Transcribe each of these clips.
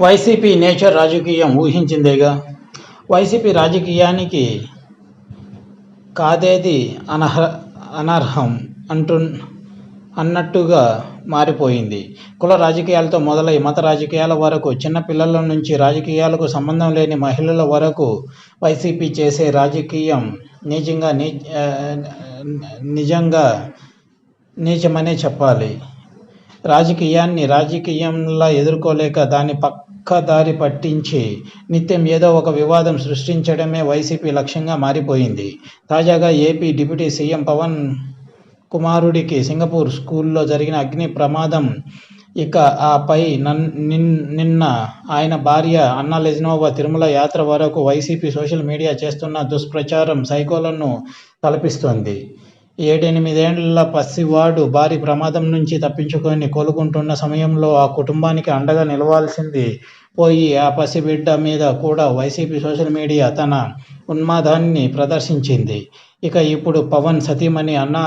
YCP nature రాజకీయం ఊహించిందేగా. YCP రాజకీయానికి కాదేది అనర్హం అన్నట్టుగా మారిపోయింది. కుల రాజకీయాలతో మొదలై మత రాజకీయాల వరకు, చిన్న పిల్లల నుంచి రాజకీయాలకు సంబంధం లేని మహిళల వరకు వైసీపీ చేసే రాజకీయం నిజంగా నీచమనే చెప్పాలి. రాజకీయాన్ని రాజకీయంలా ఎదుర్కోలేక దాన్ని పక్కదారి పట్టించి నిత్యం ఏదో ఒక వివాదం సృష్టించడమే వైసీపీ లక్ష్యంగా మారిపోయింది. తాజాగా ఏపీ డిప్యూటీ సీఎం పవన్ కుమారుడికి సింగపూర్ స్కూల్లో జరిగిన అగ్ని ప్రమాదం, ఇక ఆపై నిన్న ఆయన భార్య అన్నా లెజ్నోవా తిరుమల యాత్ర వరకు వైసీపీ సోషల్ మీడియా చేస్తున్న దుష్ప్రచారం సైకోలను తలపిస్తోంది. 7-8 పసివాడు భారీ ప్రమాదం నుంచి తప్పించుకొని కోలుకుంటున్న సమయంలో ఆ కుటుంబానికి అండగా నిలవాల్సింది పోయి ఆ పసిబిడ్డ మీద కూడా వైసీపీ సోషల్ మీడియా తన ఉన్మాదాన్ని ప్రదర్శించింది. ఇక ఇప్పుడు పవన్ సతీమణి అన్నా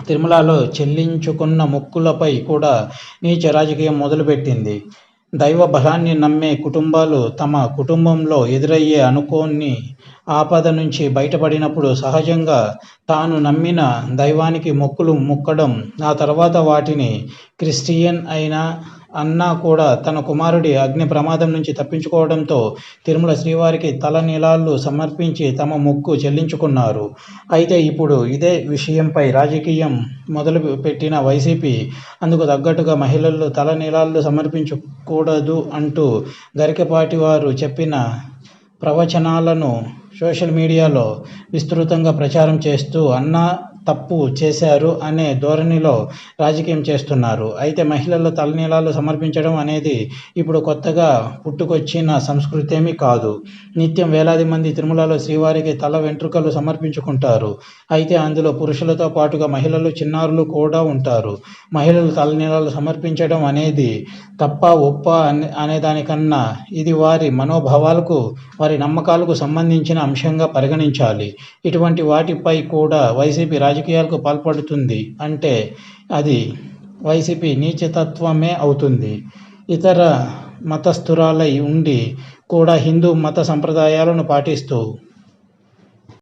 తిరుమలలో చెల్లించుకున్న మొక్కులపై కూడా నీచ రాజకీయం మొదలుపెట్టింది. దైవ బలాన్ని నమ్మే కుటుంబాలు తమ కుటుంబంలో ఎదురయ్యే అనుకోని ఆపద నుంచి బయటపడినప్పుడు సహజంగా తాను నమ్మిన దైవానికి మొక్కులు మొక్కడం, ఆ తర్వాత వాటిని క్రిస్టియన్ అయిన అన్నా కూడా తన కుమారుడి అగ్ని ప్రమాదం నుంచి తప్పించుకోవడంతో తిరుమల శ్రీవారికి తలనీలాలు సమర్పించి తమ మొక్కు చెల్లించుకున్నారు. అయితే ఇప్పుడు ఇదే విషయంపై రాజకీయం మొదలు పెట్టిన వైసీపీ అందుకు తగ్గట్టుగా మహిళలు తలనీలాలు సమర్పించకూడదు అంటూ గరికపాటి వారు చెప్పిన ప్రవచనాలను సోషల్ మీడియాలో విస్తృతంగా ప్రచారం చేస్తూ అన్నా తప్పు చేశారు అనే ధోరణిలో రాజకీయం చేస్తున్నారు. అయితే మహిళలు తలనీలాలు సమర్పించడం అనేది ఇప్పుడు కొత్తగా పుట్టుకొచ్చిన సంస్కృతేమీ కాదు. నిత్యం వేలాది మంది తిరుమలలో శ్రీవారికి తల వెంట్రుకలు సమర్పించుకుంటారు. అయితే అందులో పురుషులతో పాటుగా మహిళలు, చిన్నారులు కూడా ఉంటారు. మహిళలు తలనీలాలు సమర్పించడం అనేది తప్ప ఒప్ప అనేదానికన్నా ఇది వారి మనోభావాలకు, వారి నమ్మకాలకు సంబంధించిన అంశంగా పరిగణించాలి. ఇటువంటి వాటిపై కూడా వైసీపీ రాజకీయాలకు పాల్పడుతుంది అంటే అది వైసీపీ నీచతత్వమే అవుతుంది. ఇతర మతస్థురాలై ఉండి కూడా హిందూ మత సంప్రదాయాలను పాటిస్తూ